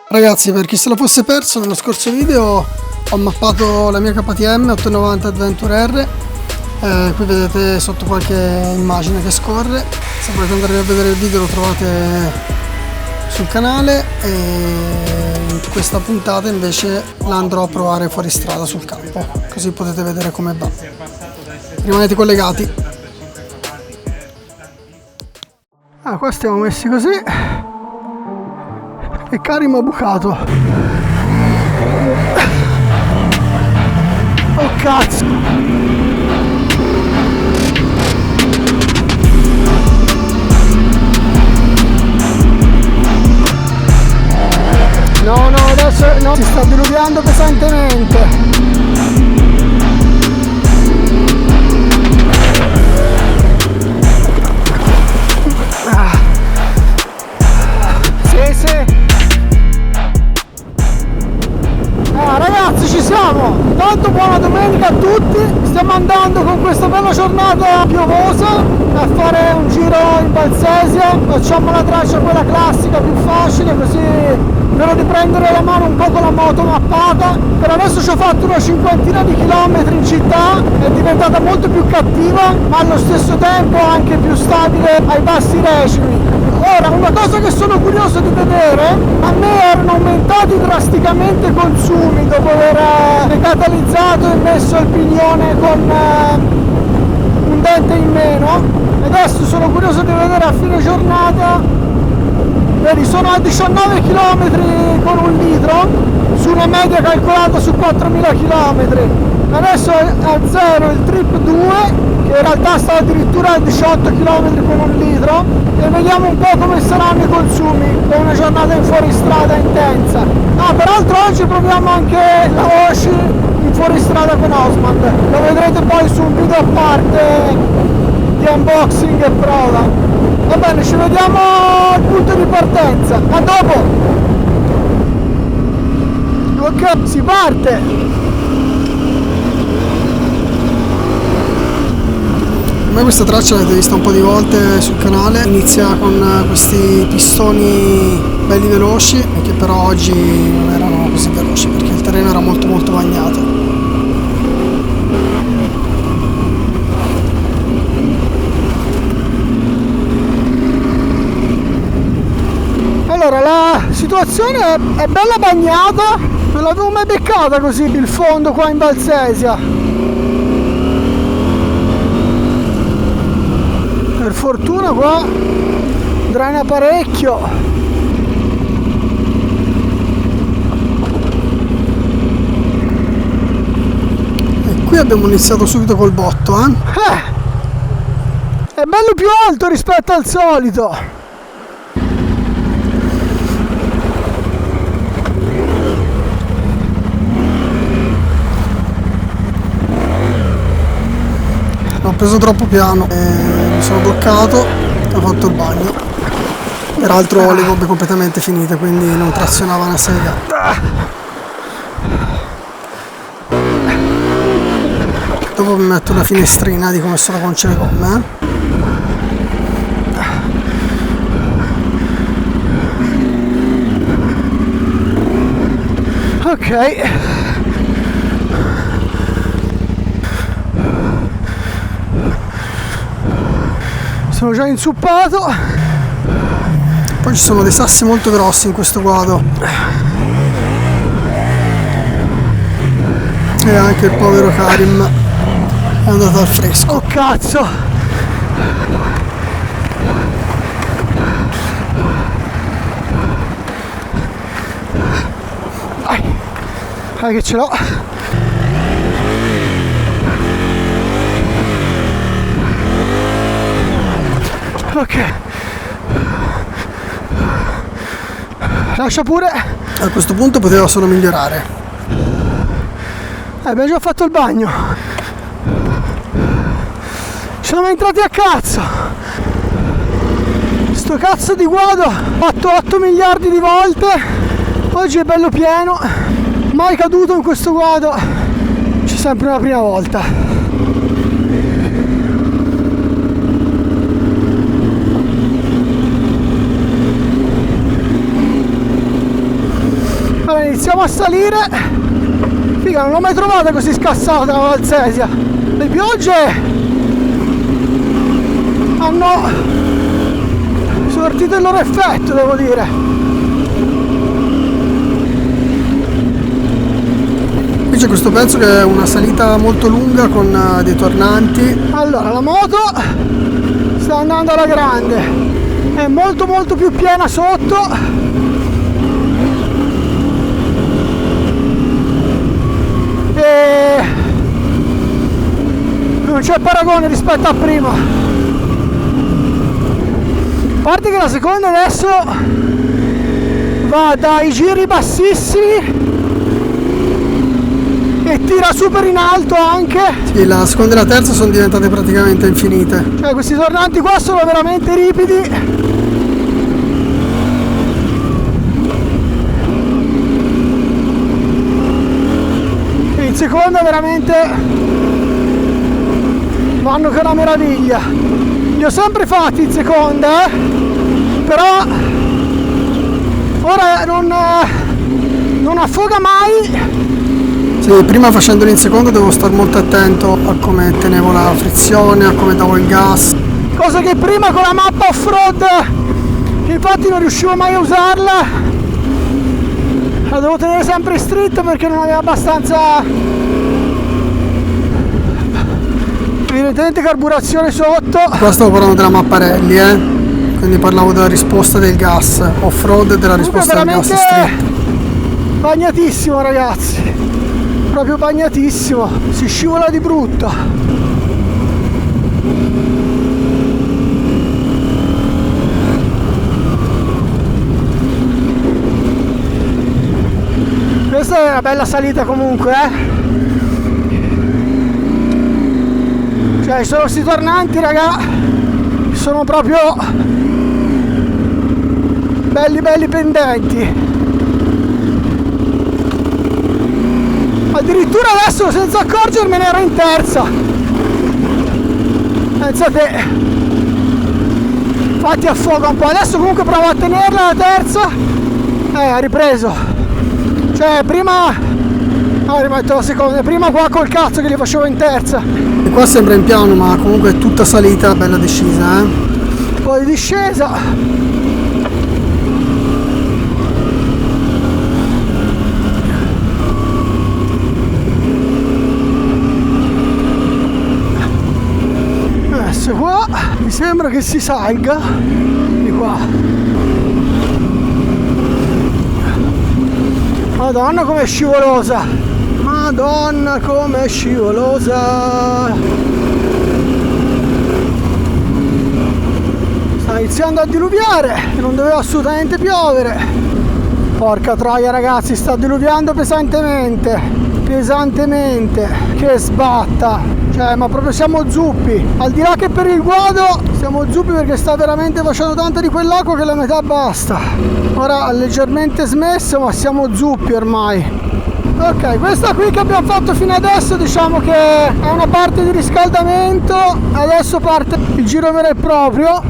Ragazzi, per chi se lo fosse perso, nello scorso video ho mappato la mia KTM 890 Adventure R. Qui vedete sotto qualche immagine che scorre. Se volete andare a vedere il video lo trovate sul canale, e in questa puntata invece la andrò a provare fuori strada sul campo, così potete vedere come va. Rimanete collegati. Qua stiamo messi così e Karim ha bucato. Oh cazzo! No, adesso no, si sta diluviando pesantemente. Ragazzi, ci siamo! Tanto buona domenica a tutti! Stiamo andando con questa bella giornata piovosa a fare un giro in Valsesia. Facciamo la traccia quella classica più facile, così spero di prendere la mano un po' con la moto mappata. Per adesso ci ho fatto una cinquantina di chilometri in città, è diventata molto più cattiva, ma allo stesso tempo anche più stabile ai bassi recimi. Ora, una cosa che sono curioso di vedere, a me erano aumentati drasticamente i consumi dopo aver decatalizzato e messo il pignone con un dente in meno. Adesso sono curioso di vedere a fine giornata. Vedi, sono a 19 km con un litro su una media calcolata su 4000 km. Adesso è a zero il trip 2, che in realtà sta addirittura a 18 km con un litro, e vediamo un po' come saranno i consumi per una giornata in fuoristrada intensa. Peraltro oggi proviamo anche la Oshi in fuoristrada con Osman, lo vedrete poi su un video a parte di unboxing e prova. Va bene, ci vediamo al punto di partenza, a dopo! Ok, si parte! A me questa traccia l'avete vista un po' di volte sul canale, inizia con questi pistoni belli veloci, che però oggi non erano così veloci perché il terreno era molto bagnato. Allora, la situazione è bella bagnata, non l'avevo mai beccata così il fondo qua in Valsesia. Per fortuna qua drena parecchio. E qui abbiamo iniziato subito col botto, è bello più alto rispetto al solito. Ho preso troppo piano e mi sono bloccato e ho fatto il bagno. Peraltro ho le gomme completamente finite, quindi non trazionava una sega. Dopo mi metto una finestrina di come sono con le gomme. Ok. Sono già inzuppato. Poi ci sono dei sassi molto grossi in questo guado. E anche il povero Karim è andato al fresco. Oh cazzo! Che ce l'ho! Ok, lascia pure. A questo punto poteva solo migliorare. Abbiamo già fatto il bagno. Ci siamo entrati a cazzo. Sto cazzo di guado fatto 8 miliardi di volte. Oggi è bello pieno. Mai caduto in questo guado. C'è sempre una prima volta. iniziamo a salire. Figa, non l'ho mai trovata così scassata la Valsesia. Le piogge hanno sortito il loro effetto, devo dire. Qui c'è questo pezzo che è una salita molto lunga con dei tornanti. Allora, la moto sta andando alla grande, è molto più piena sotto. E non c'è paragone rispetto a prima. A parte che la seconda adesso va dai giri bassissimi e tira super in alto anche. Sì, la seconda e la terza sono diventate praticamente infinite. Cioè questi tornanti qua sono veramente ripidi. In seconda veramente vanno che è una meraviglia. Li ho sempre fatti in seconda, però ora non affoga mai. Sì, prima facendolo in seconda devo stare molto attento a come tenevo la frizione, a come davo il gas. Cosa che prima con la mappa off-road, infatti non riuscivo mai a usarla, la devo tenere sempre stretta perché non aveva abbastanza, evidentemente, carburazione sotto. Qua stavo parlando della mappa rally, quindi parlavo della risposta del gas off-road e della risposta del gas stretto. Bagnatissimo, ragazzi, proprio bagnatissimo, si scivola di brutto. Questa è una bella salita comunque, Cioè sono sti tornanti, raga, sono proprio belli pendenti. Addirittura adesso senza accorgermene ero in terza. Pensate, infatti affoga un po'. Adesso comunque provo a tenerla la terza. Ha ripreso. Cioè prima, no, rimetto la seconda, prima qua col cazzo che li facevo in terza. E qua sembra in piano, ma comunque è tutta salita, bella discesa, Poi discesa. Adesso qua mi sembra che si salga di qua. Madonna com'è scivolosa! Madonna com'è scivolosa! Sta iniziando a diluviare e non doveva assolutamente piovere. Porca troia, ragazzi, sta diluviando pesantemente. Che sbatta! Cioè, ma proprio siamo zuppi. Al di là che per il guado siamo zuppi perché sta veramente facendo tanta di quell'acqua che la metà basta. Ora ha leggermente smesso, ma siamo zuppi ormai. Ok, questa qui che abbiamo fatto fino adesso diciamo che è una parte di riscaldamento. Adesso parte il giro vero e proprio.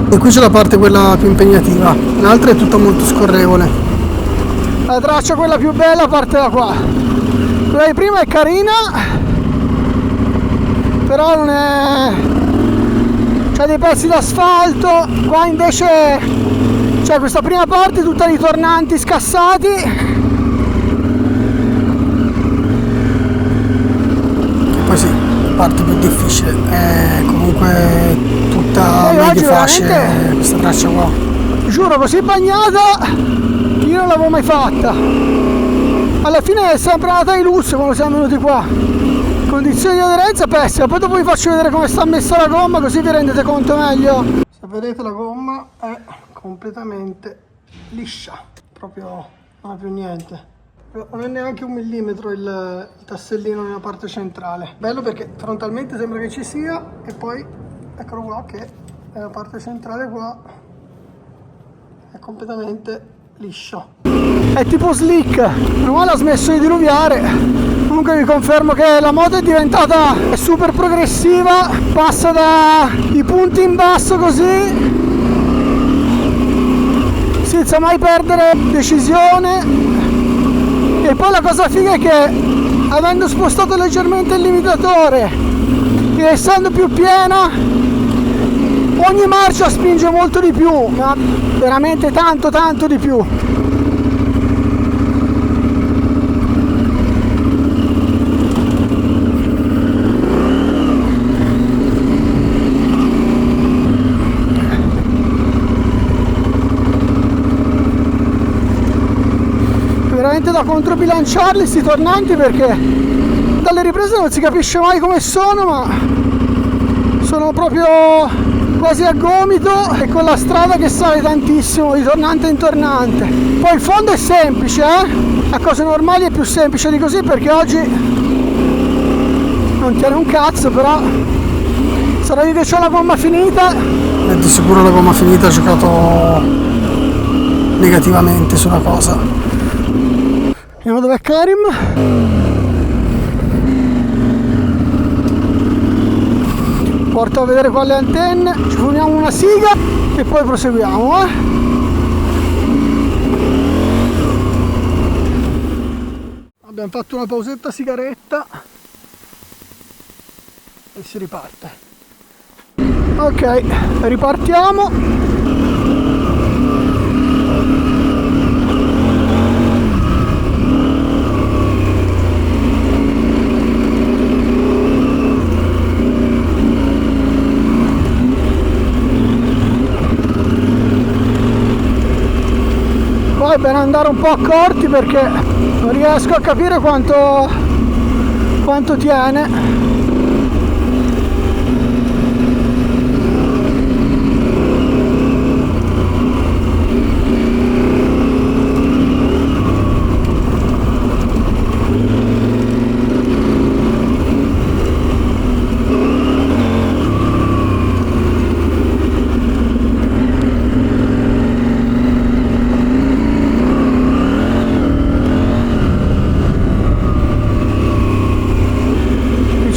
E qui c'è la parte quella più impegnativa, l'altra è tutta molto scorrevole. La traccia quella più bella parte da qua. Quella di prima è carina, però non è... c'è dei pezzi d'asfalto. Qua invece c'è questa prima parte tutta di tornanti scassati. Poi sì, la parte più difficile è comunque tutta medio fasce, questa traccia qua. Giuro, così bagnata io non l'avevo mai fatta. Alla fine è sempre andata di lusso quando siamo venuti qua. Condizioni di aderenza pessime. Poi dopo vi faccio vedere come sta messa la gomma, così vi rendete conto meglio. Se vedete, la gomma è completamente liscia, proprio non ha più niente. Non è neanche un millimetro il tassellino nella parte centrale. Bello perché frontalmente sembra che ci sia, e poi eccolo qua che nella parte centrale qua è completamente liscia. È tipo slick, meno male ha smesso di diluviare. Comunque vi confermo che la moto è diventata super progressiva, passa da i punti in basso così, senza mai perdere decisione. E poi la cosa figa è che avendo spostato leggermente il limitatore e essendo più piena, ogni marcia spinge molto di più, ma veramente tanto di più. Veramente da controbilanciarli sti tornanti, perché dalle riprese non si capisce mai come sono, ma sono proprio quasi a gomito, e con la strada che sale tantissimo di tornante in tornante. Poi il fondo è semplice, a cose normali è più semplice di così, perché oggi non tiene un cazzo, però sarà io che ho la gomma finita. E di sicuro la gomma finita ha giocato negativamente sulla cosa. Vediamo dov'è Karim. Porto a vedere qua le antenne, ci fumiamo una siga e poi proseguiamo. Abbiamo fatto una pausetta sigaretta e si riparte. Ok, ripartiamo. Poi per andare un po' accorti, perché non riesco a capire quanto tiene.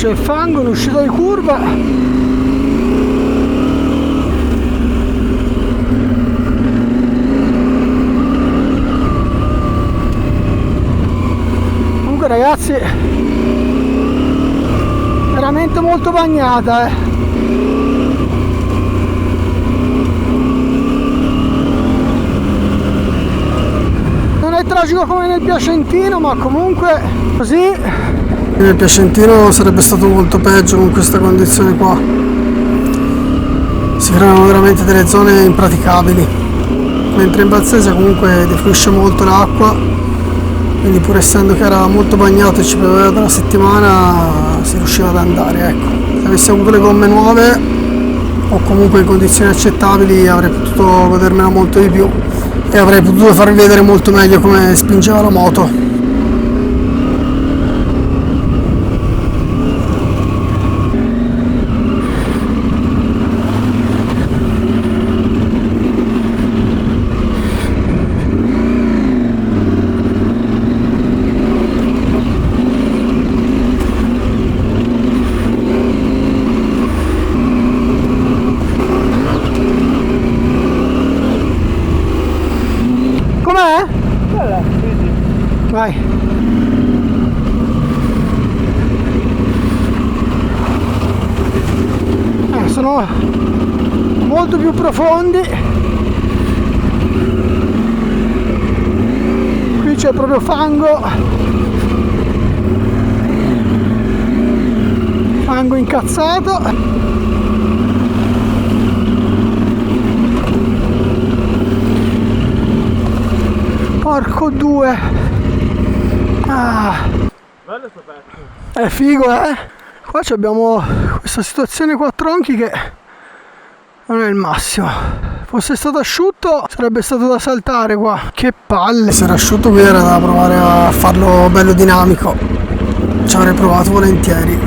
C'è il fango, l'uscita di curva. Comunque ragazzi, veramente molto bagnata, Non è tragico come nel Piacentino, ma comunque così. Nel Piacentino sarebbe stato molto peggio con questa condizione qua. Si creano veramente delle zone impraticabili, mentre in Valsesia comunque defluisce molto l'acqua, quindi pur essendo che era molto bagnato e ci pioveva da una settimana, si riusciva ad andare, ecco. Se avessi avuto le gomme nuove o comunque in condizioni accettabili avrei potuto godermela molto di più e avrei potuto farvi vedere molto meglio come spingeva la moto. Com'è? Vai. Sono molto più profondi. Qui c'è proprio fango. Fango incazzato. Porco due. Bello sto pezzo. È figo, Qua abbiamo questa situazione qua a tronchi che non è il massimo. Fosse stato asciutto sarebbe stato da saltare qua. Che palle. Se era asciutto qui era da provare a farlo bello dinamico. Ci avrei provato volentieri.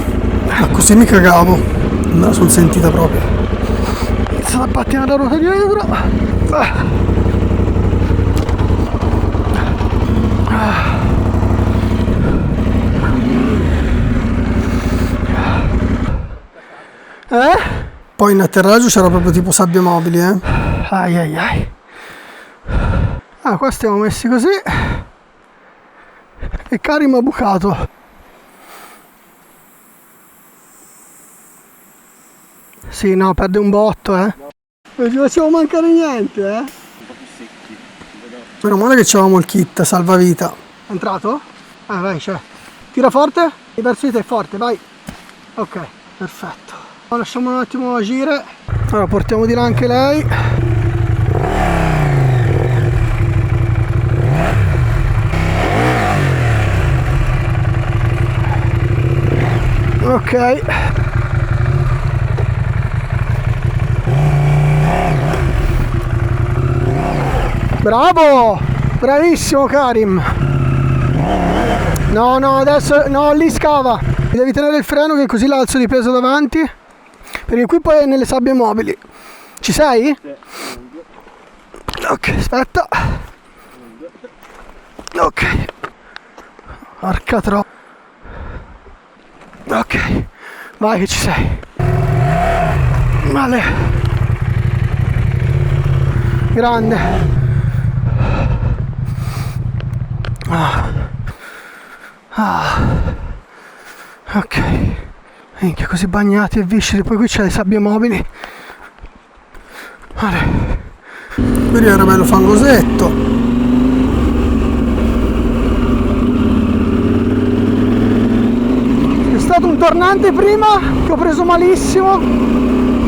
Ma così mi cagavo. Me la sono sentita proprio. Inizia a pattinare la ruota dietro. Poi in atterraggio c'era proprio tipo sabbie mobili, Ai ai ai. Ah, qua stiamo messi così. E Karim ha bucato. Sì, no, perde un botto, eh. Non ci facciamo mancare niente, eh. Un po' più secchi. Meno male che c'avevamo il kit salvavita. È entrato? Ah, vai, c'è. Tira forte. Verso di te, forte, vai. Ok, perfetto. Lasciamo un attimo agire. Allora, portiamo di là anche lei. Ok. Bravo! Bravissimo Karim! No, no, adesso no, lì scava! Devi tenere il freno che così l'alzo di peso davanti. Perché qui poi è nelle sabbie mobili. Ci sei? Sì. Ok, aspetta. Ok. Porca troppo. Ok. Vai che ci sei. Male. Grande. Ok. Minchia, così bagnati e viscidi. Poi qui c'è le sabbie mobili. Vale. Qui era bello fangosetto. È stato un tornante prima che ho preso malissimo.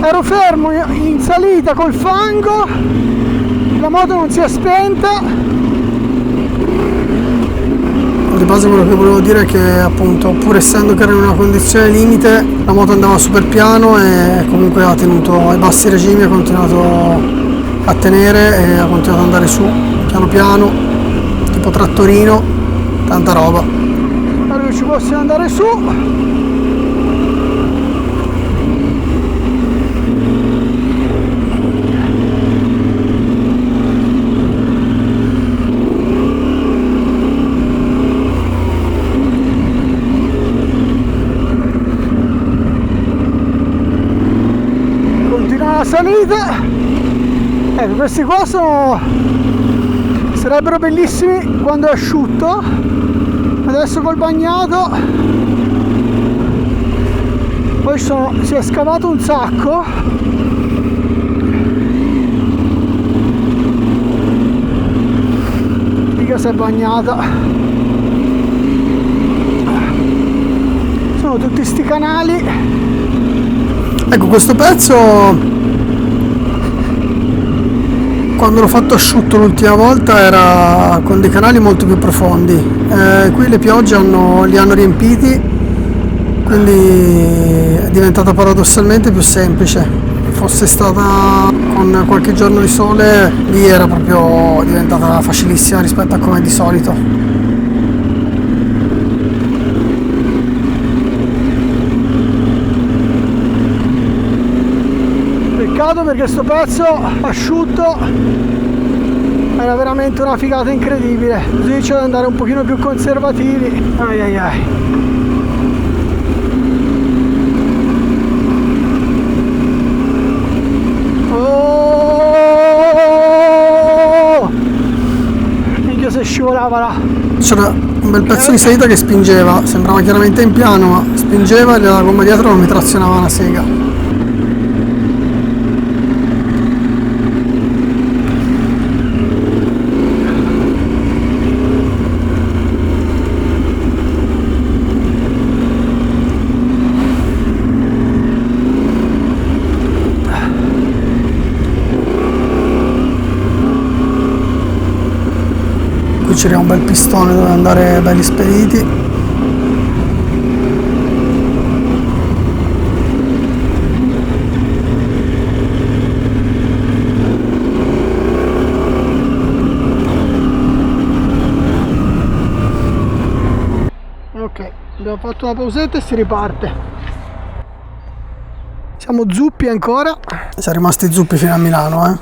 Ero fermo in salita col fango. La moto non si è spenta. Di base quello che volevo dire è che appunto pur essendo che era in una condizione limite la moto andava super piano e comunque ha tenuto ai bassi regimi, ha continuato a tenere e ha continuato ad andare su piano piano tipo trattorino, tanta roba. Spero che ci possiamo andare su. Salita. Questi qua sarebbero bellissimi quando è asciutto. Adesso col bagnato poi si è scavato un sacco. Mica si è bagnata. Sono tutti sti canali. Ecco, questo pezzo quando l'ho fatto asciutto l'ultima volta era con dei canali molto più profondi. Qui le piogge li hanno riempiti, quindi è diventata paradossalmente più semplice. Fosse stata con qualche giorno di sole, lì era proprio diventata facilissima rispetto a come è di solito. Perché sto pezzo asciutto era veramente una figata incredibile. Così c'è da andare un pochino più conservativi. Ai ai ai. Oh! Minchia se scivolava là. C'era un bel pezzo di salita che spingeva, sembrava chiaramente in piano, ma spingeva e la gomma dietro non mi trazionava una sega. C'era un bel pistone dove andare belli spediti. Ok, abbiamo fatto una pausetta e si riparte. Siamo zuppi ancora. Siamo rimasti zuppi fino a Milano,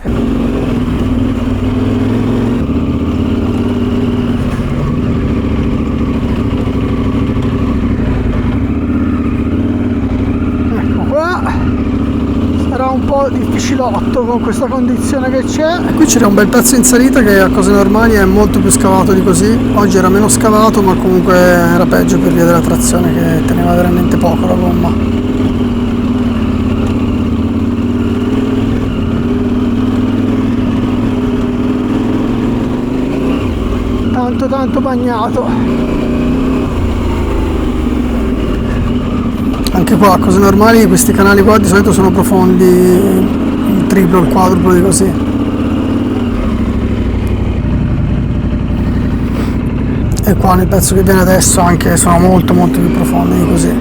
un po' difficilotto con questa condizione che c'è. Qui c'era un bel pezzo in salita che a Cose Normali è molto più scavato di così. Oggi era meno scavato, ma comunque era peggio per via della trazione che teneva veramente poco la gomma. Tanto bagnato. Anche qua a Cose Normali questi canali qua di solito sono profondi il triplo, il quadruplo di così. E qua nel pezzo che viene adesso anche sono molto più profondi di così.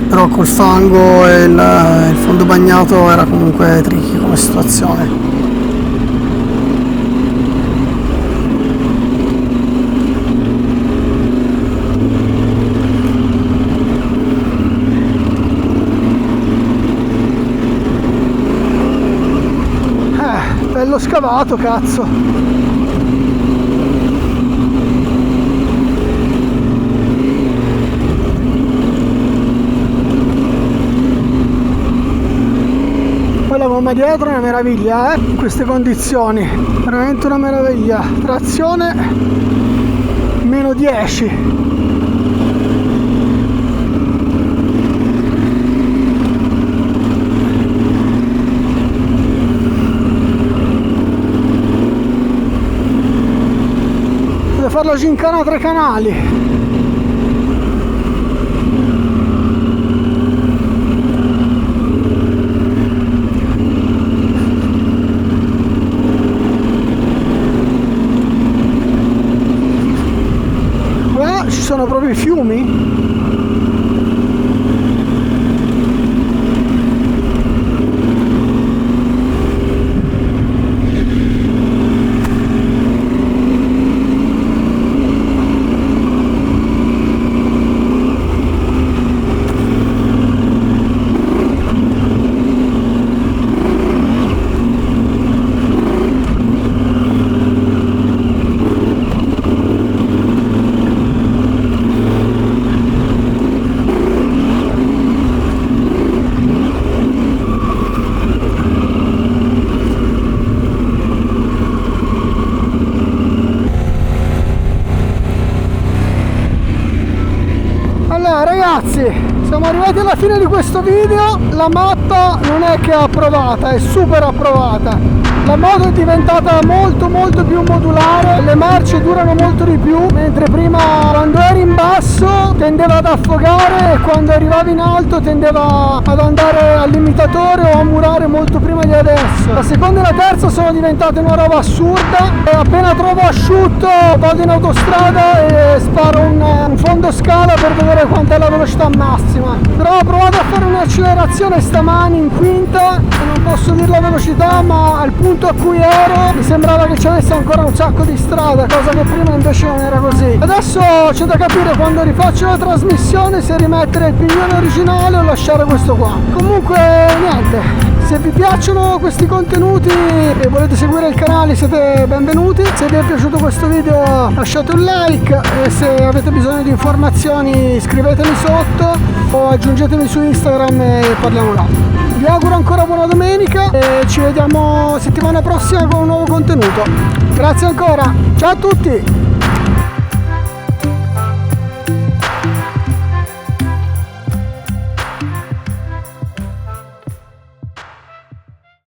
Però col fango e il fondo bagnato era comunque tricky come situazione. Bello scavato, cazzo. Poi la gomma dietro è una meraviglia, in queste condizioni. Veramente una meraviglia. Trazione meno 10. Fare la gincana tra i canali. Qua ci sono proprio i fiumi. Ragazzi, siamo arrivati alla fine di questo video. La mappa non è che è approvata, è super approvata. La moto è diventata molto più modulare, le marce durano molto di più, mentre prima quando eri in basso tendeva ad affogare e quando arrivavi in alto tendeva ad andare al limitatore o a murare molto prima di adesso. La seconda e la terza sono diventate una roba assurda e appena trovo asciutto vado in autostrada e sparo un fondo scala per vedere quant'è la velocità massima. Però ho provato a fare un'accelerazione stamani in quinta e non posso dire la velocità, ma al punto a cui ero mi sembrava che ci avesse ancora un sacco di strada, cosa che prima invece non era così. Adesso c'è da capire quando rifaccio la trasmissione se rimettere il piglione originale o lasciare questo qua. Comunque niente, se vi piacciono questi contenuti e volete seguire il canale siete benvenuti. Se vi è piaciuto questo video lasciate un like e se avete bisogno di informazioni scrivetemi sotto o aggiungetemi su Instagram e parliamo là. Vi auguro ancora buona domenica e ci vediamo settimana prossima con un nuovo contenuto. Grazie ancora, ciao a tutti!